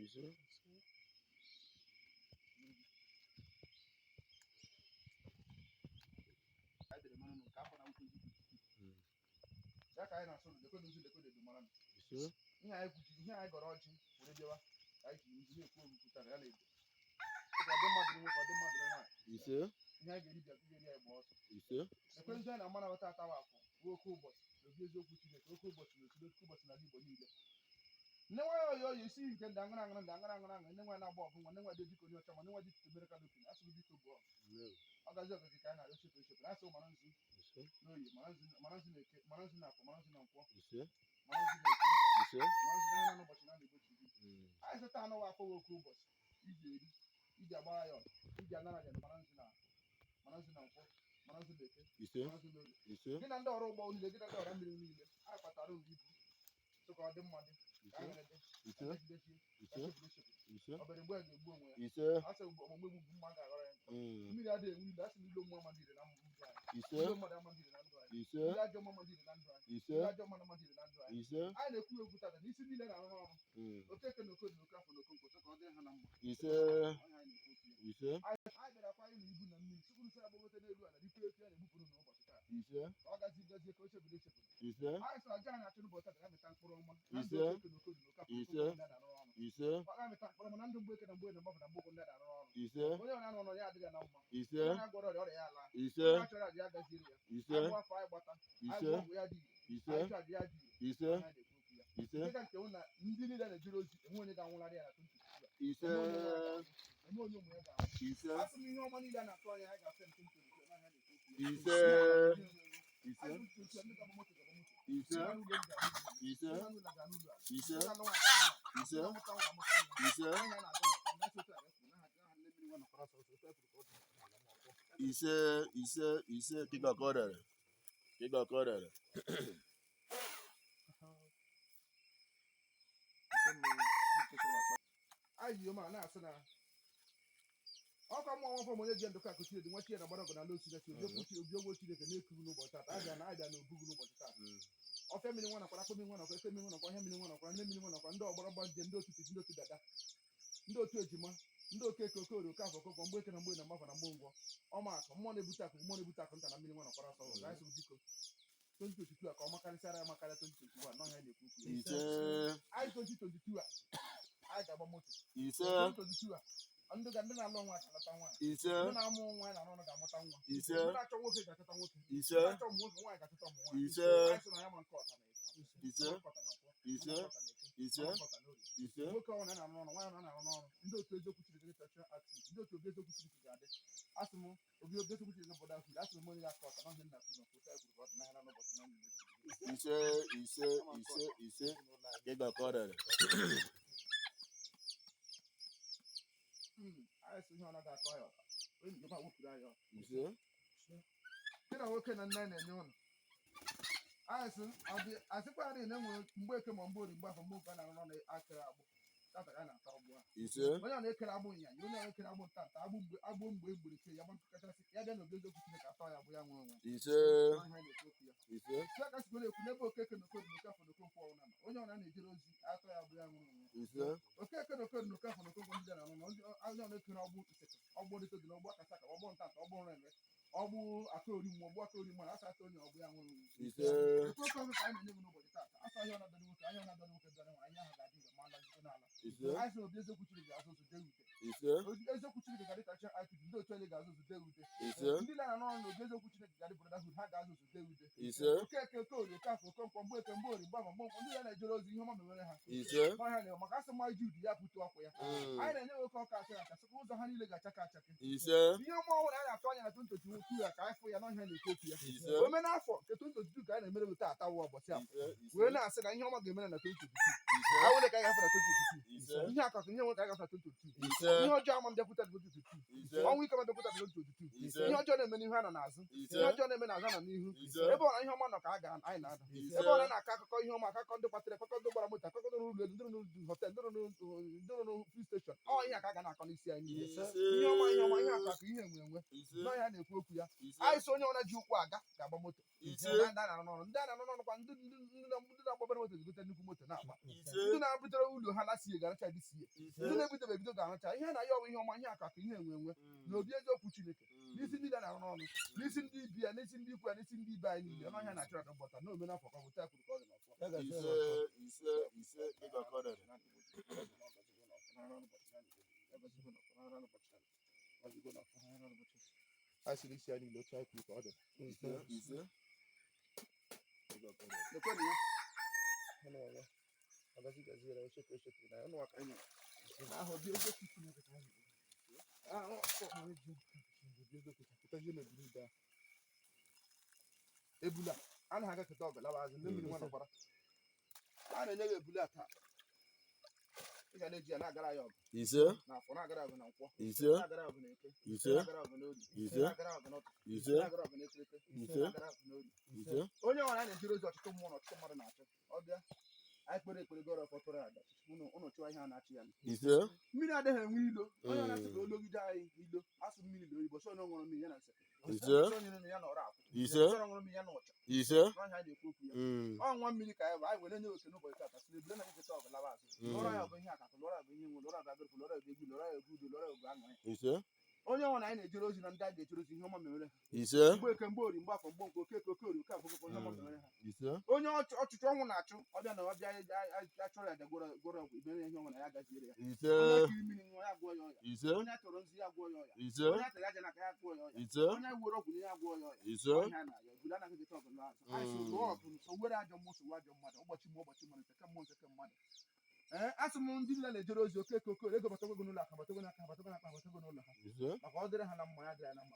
ise ya ka anyị na-asụ dekodedu mara ise ihe anyị gọrọ ọjị were bịawa ka anyị ji ihe ekwu pụtara ya na-edo ọdị mmadụ nwoke ọdị mmadụ nwaanyị ise ihe anyị ga-eri bịa iri ya gba ọsọ ise ekwensu anyị na-amara weta atawa afọ ruo oke ụbọchị obi eziokwu Chineke oke ụbọchị na otu oke ụbọchị n'ala Igbo niile nne nwaanyị oyi isi nke ndị aṅara aṅara ndị aṅara aṅara aṅara nne nwaanyị na-agba ọgụ nwa nne nwaanyị dị dịka onye ọcha ma nne nwaanyị dị mere ka dokin asụrụ biko bụ ọgazi ọgazi ka anyị na-arịọ chepe chepe na-asụ mara nzu n'oyi mara nzu na eke mara nzu na afọ mara nzu na nkwọ mara nzu na eke mara nzu n'ahịa n'ụbọchị na Igbo ji anyị sịta anụwa afọ oke ụbọchị iji eri iji agbara ya iji anara ya mara nzu na nkwọ mara nzu na eke mara nzu na oyi gị na ndị ọrụ ụgbọ niile gị na ndị ọrụ mmiri niile anyị kpatara uru ibu tụka ọ dị mmadụ obere mgbe ga-egbu onwe ya asị ọmụmụ egbu mma ga-aghọrọ ya mmiri adịghị enwe ile asị n'ilo mmụọ amadịrị na ndụ anyị ilo mmadụ amadịrị na ndụ anyị ile ajọ mma amadịrị na ndụ anyị ile ajọ mmadụ amadịrị na ndụ anyị anyị na-ekwu egwu tata n'isi niile na-arụ ọrụ okeke na okodo oke afọ na okonkwo ka ọ dịrị ha na mma anyị bịarakwa anyị na ibu na mmiri tupu nsọ ya gbagote n'elu ala dịkwa etu ya na-egbupụrụ n'ụbọchị taa ka ọ gazi gazie ka o chebiri echebiri anyị sọ aja anyị na-achụ n'ụbọchị taa ga-amịta mkpụrụ ọma na ndụ okeke na okodo na oke afọ na na-arụ ọrụ ọ ga-amịta mkpụrụ ọma na ndụ mgbe eke na mgbe na mgbapụ na mgbokọ ndị na-arụ ọrụ onye ọ na-anọ ya adịghị na mma onye na-agwọrọ ọrịa ya ala onye achọrọ aja ya gaziere ya agwụ afọ anyị gbata anyị gwọ ọgwụ ya dị ire anyị chụ aja ya dị ire anyị na-ekwu okwu ya nke ka nke na ndị niile na-ejere ozi enwe onye ga-anwụlarị ya na eme onye ụmụ ya ga-anwụ asị m ihe ọma niile a na-atụ anya anyị ga-afẹ nke ntolite n'ahịa na-ekwu ise dịka ka ọ rere anyị ji ma na-asị na ọkọ mmụọ nwafọ onye ji ndụka akụ Chineke nwa Chineke gbara ọgụ na ala Chineke obiogbo Chineke na-ekuru n'ụbọchị taa abịa na abịa na obugu n'ụbọchị taa ọfịa mmiri nwa nakwara akpọ mmiri nwa nakwa efe mmiri nwa nakwa ihe mmiri nwa nakwa nne mmiri nwa nakwa ndị ọgbara gbanje ndị otu ndị otu dada ndị otu ejima ndị okeke okorie oke afọ okokwo mgbe eke na mgbe na mgbafa na mgbe ngwọ ọma akụ mmụọ na-ebute akụ nta na mmiri nwa nakwara asọ ụzọ anyị sụrụ biko 2022 a ka ọ makarịsịara ya makarịa 2021 n'ọhịa na-ekwu okwu anyị 2022 a anyị ga-agba moto 2022 a ndị na-alụ nwa ga-alọta nwaanyị ndị na-amụ nwa na-arụ ọrụ ga-amụta nwa ndị na-achọ nwoke ga-achọta nwoke ndị na-achọ ụmụ nwoke nwaanyị ga-achọta ụmụ nwaanyị anyị sị na ya ma nke ọta na nwoke ọnwa na-arụ ọrụ nwaanyị na-arụ ọrụ ndị otu eziokwu Chineke chọchọ aktiv ndị otu obi eziokwu Chineke ga-adị asị m obi eziokwu Chineke bụ dakwuru asị m onye ga-akọ ọta n'ọhịa nna kwuru na kwụta ekwuru ka ọ dị n'ahịa n'ụbọchị na mgbe ise dịka ka ọ rere anyị sị ihe ọ naghị akọ ya ọka onye nke ma wepụrụ anyị gị na nwoke na nne na-enye ụnụ anyị sị asịkwarị na enwere mgbe eke ma mgbe ori mgbe afọ mgbe ụka na-arụ na akịrị agbụ tata ka a na-ata ọgbụ ha onye ọ na-ekere agbụ ịnyanya onye na-ekere agbụ ntanta agbụ mgbe egburu ike ya gbakọkachasị ya bịa na obi eziokwu Chineke atọ ya bụ ya nwe onwe aka sigoro ekwu n'ebe okeke na okodo na oke afọ na okonkwo ọnwụ na onye ọna na-ejere ozi atọ ya bụ ya nwe onwe okeke na okodo na oke afọ na okonkwo ndị na-arụ na onye ọ na-ekere ọgbụ nseke ọgbụ dịto dị na ọgbụ akasaka ọgbụ ntanta ọgbụ nreme ọgbụ aka ori mmụọ ọgbụ aka ori mmụọ asa atọ onye ọgbụ ya nwere onwe oke ọgụ ka anyị na-enye m n'ụbọchị taata asa ahịa ọnadọrị nwoke ahịa ọnadọrị nwoke dọrọ nwa anyị ahụ ga-adị ire ma nlazite n'ala anyị sị obi eziokwu Chineke ga-azụ ụzụ dee ude eziokwu Chineke ga-adịtacha akịdị ndị otu onye ga-azụ ụzụ dee ude ndị na-arụ ọrụ na obi eziokwu Chineke ga-adị bụrọdahud ha ga-azụ ụzụ dee ude okeke okorie oke afọ okonkwo mgbe eke mgbe ori mgbafa mgbe nkwọ ndị ya na-ejere ozi ihe ọma mewere ha n'ọhịa na maka asị mma Jud ya pụtụ ọkwụ ya anyị na-enye nwoke ọka achara achasịkwa ụzọ ha niile ga-achaka achake ihe ọma ọhụrụ anyị na-atụ anya na tontochi nwoke ya ka anyị fụ ya n'ọhịa na-ekwu okwu ya ome n'afọ nke tontochi ka anyị na-emere weta atawa ụbọchị a wee na-asị na ihe ọma ga-emere na tontochi awụle ka anyị gafere tontochi ihe akakụ ihe nwe ka anyị gafere tontochi ihe ọjọọ ama mbịakwute tontochi ọnwụ ike mmadụpụta dị otu otutu ihe ọjọọ na-eme n'ihu anọ n'azụ ihe ọjọọ na-eme n'azụ anọ n'ihu ebe ọ na ihe ọma nọ ka anyị na-ada ebe ọ na-akọ akụkọ ihe ọma akụkọ ndị kpatara akụkọ ndị gbara moto akụkọ ndị ụlọ elu ndị n'ụlọ họtel ndị n'ụlọ free station ọ ihe ka a ga na-akọ n'isi anyị niile ihe ọma ihe akụ ihe enwe n'ọhịa na-ekwu okwu ya anyị so onye ọra ji ụkwụ aga ga-agba moto ndị a na-arụ n'ọrụ kwa ndị na-agbabara moto zigote nnukwu moto na-agba ndị na-abutere ụlọ ha na-asi ga-aracha dị sie ndị na-ebidobe ebido ga-arụcha ihe na ya ọbụ ihe ọma ihe akụ ihe enwe n'obi eziokwu Chineke n'isi ndị na-arụ n'ọrụ n'isi ndị ibi ya n'isi ndị ikwu ya n'isi ndị ibe anyị niile n'ọhịa na-achọrọ ka mbọta na omenafọ ka bụta kwuru ka ọ dị n'ọfọ anyị siri isi ya niile otu anyị kwuru ka ọ dị ebula a na-aga keta ọgala azụ ndị mmiri nwa nọkwara a na-enye gị ebula taa ị ga na-eji ya na-agara ya ọgụ na afọ na-agara ọgụ na nkwọ na-agara ọgụ na eke na-agara ọgụ n'obi na-agara ọgụ n'ọtụ na-agara ọgụ n'ekereke na-agara ọgụ n'ori onye nwere a na-ejiri ozi ọtụtụ mmụọ na ọtụtụ mmadụ na-achọ ọ bịa anyị kpere ekpere goro fọtụrụ ada ụnụ chụwa ihe a na-achị ya mmiri adịghị enwe ilo onye ọ na-asị ka ologide anyị ilo asụ mmiri na oyibo so onye ṅụrụ mmiri ya na nseke onye ya na ọrụ akwụ ṅụrụ mmiri ya na ụcha n'ọhịa na-ekwu okwu ya ọ nwa mmiri ka anyị bụ anyị were nye oke n'ụbọchị tata sị ebule na-eketa ọgụ laba azụ lụọrọ ya bụ ihe akakụ lụọrọ ya bụ ihe nwe lụọrọ ya bụ lụọrọ ya bụ egwu lụọrọ ya bụ udo lụọrọ ya bụ aṅụ onye ọnwụ na anyị na-ejere ozi na ndị a ga-ejere ozi ihe ọma memere ha mgbe eke mgbe ori mgbe afọ mgbe nke oke ori oke afọ ihe ọma memere ha onye ọchụchụ ọnwụ na-achụ ọbịa na ọbịa achọrọ ya goro ọgwụ ibere ihe ọnwụ na ya gaziere ya onye kiri mmiri nwa ya gwụọ ya ọya onye atọrọ nzu ya gwụọ ya ọya onye atara aja n'aka ya gwụọ ya ọya onye were ọgwụ ya gwụọ ya ọya ọhịa na ya ebule anaghị geta ọgụ azụ anyị so lụọ ọgụ nso were ajọ mmụọ sowe ajọ mmadụ ụbọchị mmadụ nteke mmụọ nteke mmadụ asị m ndị niile na-ejere ozi oke okoro ego batago n'ụlọ aka batago n'aka batago n'aka batago n'ụlọ ha maka ọ dịrị ha na mma ya dịrị na mma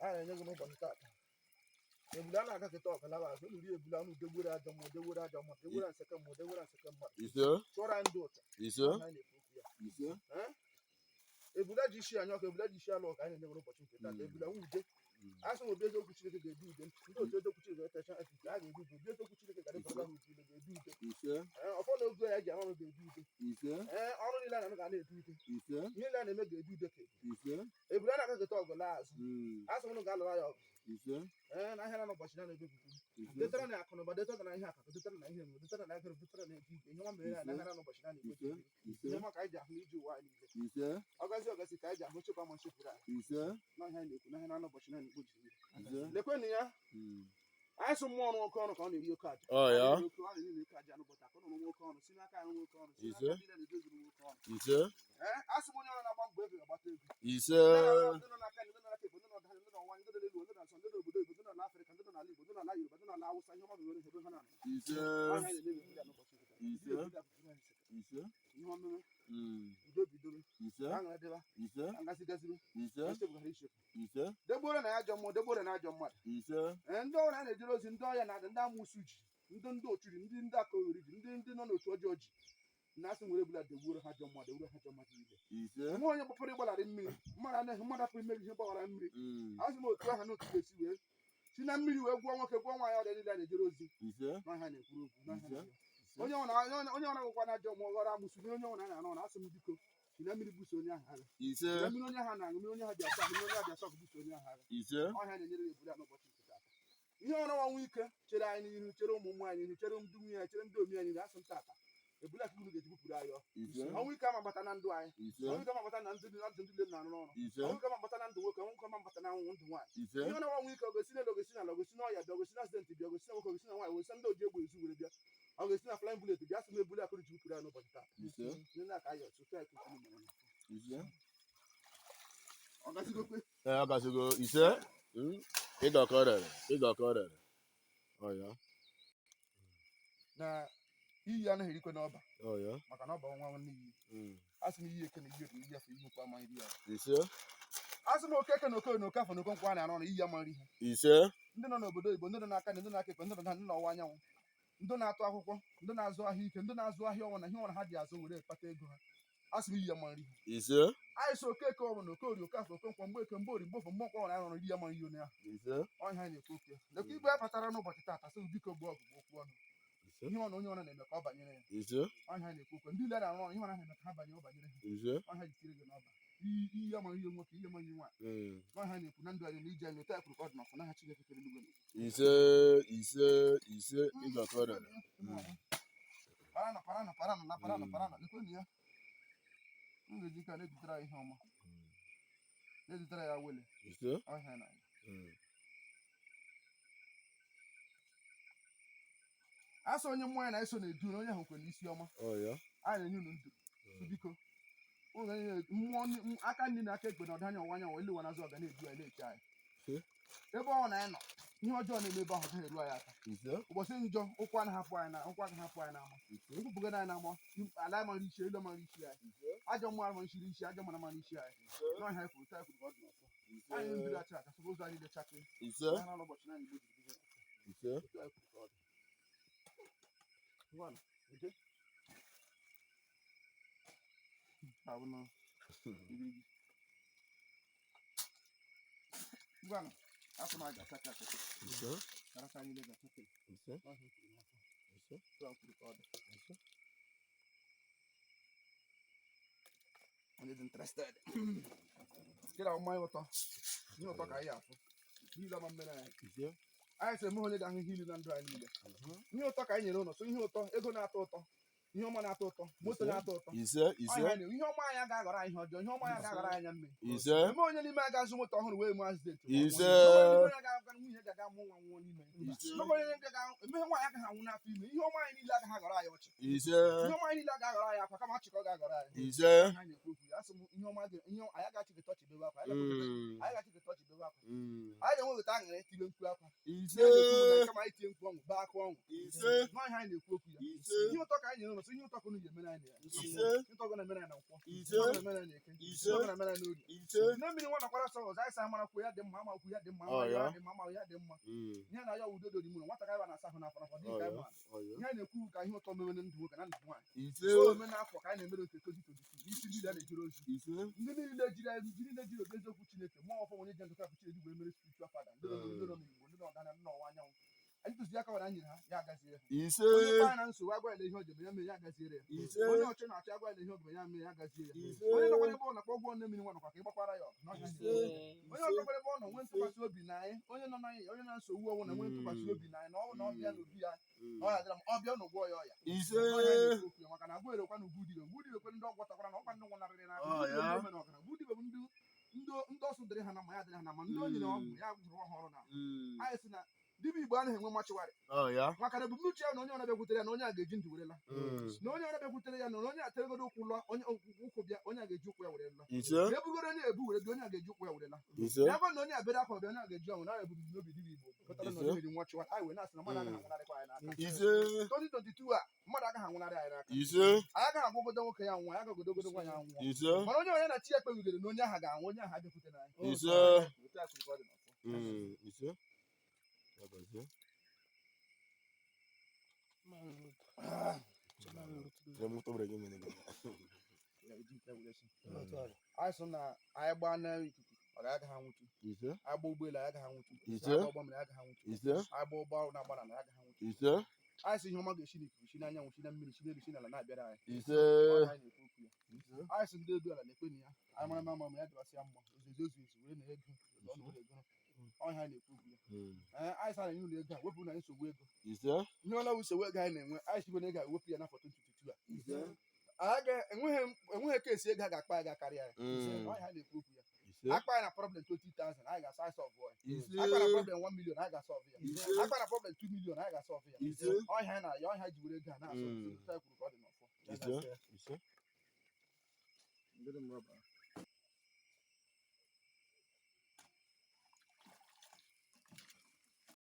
a na-enye gị n'ụbọchị tata ebule a na-aga kịta ọkalaba azụ unu rie ebule anụ degwere ajọ mmụọ degwere ajọ mmụọ degwere nseke mmụọ degwere nseke mmadụ chụọra ndị ụcha ebule ji isi anya ọkụ ebule ji isi alụ ọka anyị na-enye n'ụbọchị nke tata ebule nwude asị m obi eziokwu Chineke ga-edu ude ndị otu eziokwu Chineke etecha echiche a ga-edu ude obi eziokwu Chineke ga-adịpụta ha ude ga-edu ude ọfọ na ogo ya ji ama m ga-edu ude ọrụ niile a na-eme ga na-edu ude ihe niile a na-eme ga-edu ude ka ebule a na-agakọta ọgụ laa azụ asị m ga-alụra ya ọgụ na ahịa na n'ụbọchị na na-ebebibu detara na akụnụba detara na ihe akakụ detara na ihe enwe detara na agụrụ detara na ego ihe nwa mere ya na ahịa na n'ụbọchị na na-ebebibu ihe maka anyị ji ahụ n'iji ụwa anyị niile ọgazi ka anyị ji ahụ nchekwa ma nchekwuru anyị n'ahịa na-ekwu n'ahịa na n'ụbọchị na na-ekpoji lekwenụ ya anyị sụ mmụọ ọrụ oke ọrụ ka ọ na-eri oke aja oke aja n'ụbọchị akụ nụrụ nwoke ọrụ si n'aka anyị nwoke ọrụ si n'aka ndị na-edozuru nwoke ọrụ asụ m onye ọrụ na-agba mbọ ego ga-agbata ego ndị nọ n'aka ndị nọ n'aka Igbo ndị nọ ọdịda ndị nọ ọnwa ndị nọ n'elu ndị nọ nsọ ndị nọ obodo Igbo ndị nọ n'Afrịka ndị nọ n'ala Igbo ndị nọ n'ala Yoruba ndị nọ n'ala Awụsa ihe ọma mere ebe ha na-anọ ihe omeme udo bidoro aṅụrị dịba angasị gazibe echebugara ichekwu degbore na ajọ mmụọ degbore na ajọ mmadụ ndị ọrụ a na-ejere ozi ndị ọya na-adị ndị amụsụ ji ndị ochiri ndị aka ori ji ndị nọ n'otu ọjọọ ji na-asị nwere ebula degbure ha ajọ mmadụ degbure ha ajọ mmadụ niile enwe onye kpọpụrụ ịgbalarị mmiri mmadụ apụrụ imeri ihe gbawara mmiri asị m otu aha n'otu ga-esi wee si na mmiri wee gwụọ nwoke gwụọ nwaanyị ọrịa niile a na-ejere ozi n'ahịa na-ekwuru okwu onye ọ na-agwụkwa na ajọ mmụọ ghọrọ amụsụ onye ọ na-anọ na asị m biko si na mmiri buso onye ahụ agha mmiri onye ahụ na-aṅụ mmiri onye ahụ bịasa mmiri onye ahụ bịasa buso onye ahụ agha ọhịa na-enyere ya ebule n'ụbọchị nke taa ihe ọrụ nwa ike chere anyị n'ihu chere ụmụ nwaanyị n'ihu chere ndị nwunye anyị chere ndị omi anyị asị m tata ebule ka unu ga-eji bupụrụ anyị ọnwụ ike ama mbata na ndụ anyị ọnwụ ike ama mbata na ndụ ndị na-arụ n'ọrụ ọnwụ ike ama mbata na ndụ nwoke ọnwụ ike ama mbata na ndụ nwaanyị ihe ọrụ nwa ike ogosi na ogosi na ala ogosi na ọya bịa ogosi na asidenti bịa ogosi na nwoke ogosi na nwaanyị ogosi ndị oji egbe ezu were bịa ọ ga-esi na flying bullet bịa sị m ebule akụrụ ji bupụrụ anyị n'ụbọchị taa ndị na-aka anyị ọtụtụ anyị ọgasigo ise ịgakọrere ọya na iyi anaghị erikwe n'ọba maka na ọba nwa nwanne iyi asị m iyi eke na iyi eke iyi afọ ihe kwa amaghị ya asị m oke eke na oke afọ na oke nkwụ a na-arụ ọrụ iyi amaghị ihe ndị nọ n'obodo Igbo ndị nọ n'aka ndị nọ n'aka ekpe ndị nọ n'ọwụwa anyanwụ ndị na-atụ akwụkwọ ndị na-azụ ahịa ike ndị na-azụ ahịa ọnwa na ihe ọna ha ji azụ were kpata ego ha asị m iyi ya ma nri ha anyị so okeke ọbụ na okorie okafọ okonkwo mgbe eke mgbe ori mgbe ofu mgbe ọkwa ọna arọ nri ya ma nri onye ahụ ọnya anyị na-ekwu okwu ya lekwa ibe ya kpatara n'ụbọchị taata sị biko gbuo ọgụ okwu ọnụ ihe ọna onye ọna na-eme ka ọ banyere ya ọnya anyị na-ekwu okwu ndị ile na-arụ ọrụ ihe ọna na-eme ka ha banyere ọ banyere ha ọnya ji tiri gị n'ọba iyi ya ma nri nwoke ihe ma nri nwaanyị ọnya anyị na-ekwu na ndụ anyị na ije anyị otu anyị kwuru ka ọ dị n'ọfọ n'aha Chineke kere eluigwe ịgakọrọ parana lekwenụ ya m ga-eji ka na-edutere ya ihe ọma na-edutere ya wele ọhịa na asọ onye mmụọ ya na-eso na-edu na onye ahụ kwere isi ọma anyị na-enye unu ndụ biko mmụọ aka nri na aka ekpe na ọdanya ọwa anyanwụ elu ụwa nazụ ọga na-edu anyị na-eche anyị ebe ọ na-anyị nọ ihe ọjọọ na-eme ebe ahụ gaghị eru anyị aka ụbọchị njọ ụkwụ anaghị hapụ anyị n'ama ekwupụgara anyị n'ama ala mara ichi elu mara ichi anyị ajọ mmụọ mara ichiri ichi ajọ mara isi anyị n'ọhịa anyị kwuru taa kwuru ka ọ dị n'ọfọ anyị ndịrị acha aka sọbụ ụzọ anyị dechakị na n'ụbọchị na anyị Bueno, after my got attack. I'm interested. Get out my water. You know, talk I have. You love my man. I said, more than healing and dry. You know, talk I know, so you know, ego na toto. Ihe ọma na-atọ ụtọ moto na-atọ ụtọ ihe ọma anyị ga-aghọrọ anyị ọjọọ ihe ọma anyị ga-aghọrọ anya mmiri eme onye n'ime aga azụ moto ọhụrụ wee mụ azident nwunye ga-aga mụ nwa nwụọ n'ime emeghe nwaanyị agaghị anwụ n'afọ ime ihe ọma anyị niile agaghị aghọrọ anyị ọchị ihe ọma anyị niile agaghị aghọrọ anyị akwa kama achịkọ ga-aghọrọ anyị anyị na-ekwu okwu asị m ihe ọma anyị ga-achị tọchị bewe akwa anyị ga-enweweta aṅụrị tibe mkpu akwa kama anyị tie mkpu ọṅụ baa akwa ọṅụ n'ọhịa anyị na-ekwu okwu ya ihe ụtọ ka anyị nyere so ihe ụtọ ka unu ga-emere anyị ụtọ na mere na nkwọ na-emere na eke na-emere n'oge na mmiri nwa nakwara sọ ọzọ anyị sa mara kwụ ya dị mma ama okwu ya dị mma ya dị mma ama ya dị mma ihe na ya udo dori mụrụ nwata ka na-asa ahụ n'afọ dị ka ihe anyị na-ekwu ka ihe ụtọ mere ndị nwoke na ndụ nwaanyị ome n'afọ ka anyị na-emere oke tozi isi ndị a na-ejere ozi ndị niile jiri obi eziokwu Chineke ma ọfọ onye ji ndụka bụ Chineke wee mere spiritual fada ndị nọ n'Igbo ndị ọdana ndị ọwụwa anyanwụ anyị tụziaka wara nyere ha ya agaziere ha onye kpaa na nsogbu agwa ele ihe ojebe ya mere ya agaziere ya onye ọchị na-achọ agwa ele ihe ogebe ya mere ya agaziere ya onye nọkwara ebe ọ na-akpọ ụgwọ nne mmiri nwa nọkwa ka ịgbakwara ya onye ọchọkwara ebe ọ nọ nwee ntụkwasị obi na anyị onye nọ na onye na-nsogbu ọnwụ na nwee ntụkwasị obi na anyị na ọ na ọbịa n'obi ya na ọ ya dịra m ọbịa na ụgwọ ya ọya maka na agwa erekwa na ugwu dibe kwe ndị ọgwọ takwara na ọkwa ndị nwụnarịrị n'aka ugwu dibe bụ ndị ọsụ dịrị ha na ma ya dịrị ha na ma ndị onye na ọgwụ ya gụrụ ọhụrụ na anyị si na dibịa Igbo anaghị enwe machịwarị maka na ebumnuche ya na onye ọra bịakwutere ya na onye a ga-eji ndụ were la na onye ọra bịakwutere ya na onye ateregodo ụkwụ lụọ onye ụkwụ bịa onye a ga-eji ụkwụ ya were la na ebugoro onye ebu were bịa onye a ga-eji ụkwụ ya were la ya bụ na onye abịara akwa bịa onye a ga-eji ọnwụ na ebumnobi dibịa Igbo pụtara na onye nwachịwarị anyị wee na-asị na mmadụ agaghị anwụnarịkwa anyị n'aka 2022 a mmadụ agaghị anwụnarị anyị n'aka anyị agaghị agwụgodo nwoke ya nwụọ ya agagodogodo nwa ya nwụọ mana onye na chi ya kpewugere na onye ahụ ga-anwụ onye ahụ abịakwutere anyị anyị sọ na anyị gbaa n'ikuku ọ ga-agaghị anwụtụ anyị gba ụgbọelu anyị agaghị anwụtụ anyị gba ụgbọ mmiri anyị agaghị anwụtụ anyị gba ụgbọ na-agba n'ala anyị agaghị anwụtụ anyị sị ihe ọma ga-esi n'ikuku si n'anyanwụ si na mmiri si n'elu si n'ala na-abịara anyị anyị sị ndị edu ala na-ekpe na ya anyị mara ma ya dịbasịa mma ozuzu were na ego ọhịa anyị na-ekwu okwu ya anyị sara nye ụlọ ego a wepụ na nsogbu ego ihe ọla wu nsogbu ego anyị na-enwe anyị sibe na ego a wepụ ya n'afọ 2022 a enweghị ka esi ego a ga-akpa ya ga-akarịa ya ọhịa anyị na-ekwu okwu ya akpa ya na problem 20,000 anyị ga-asa anyị sọlvụ ya akpa na problem 1 million anyị ga-asọlvụ ya akpa na problem 2 million anyị ga-asọlvụ ya ọhịa anyị na ya ọhịa ji were ego a na-asọ kwuru ka ọ dị n'ọfọ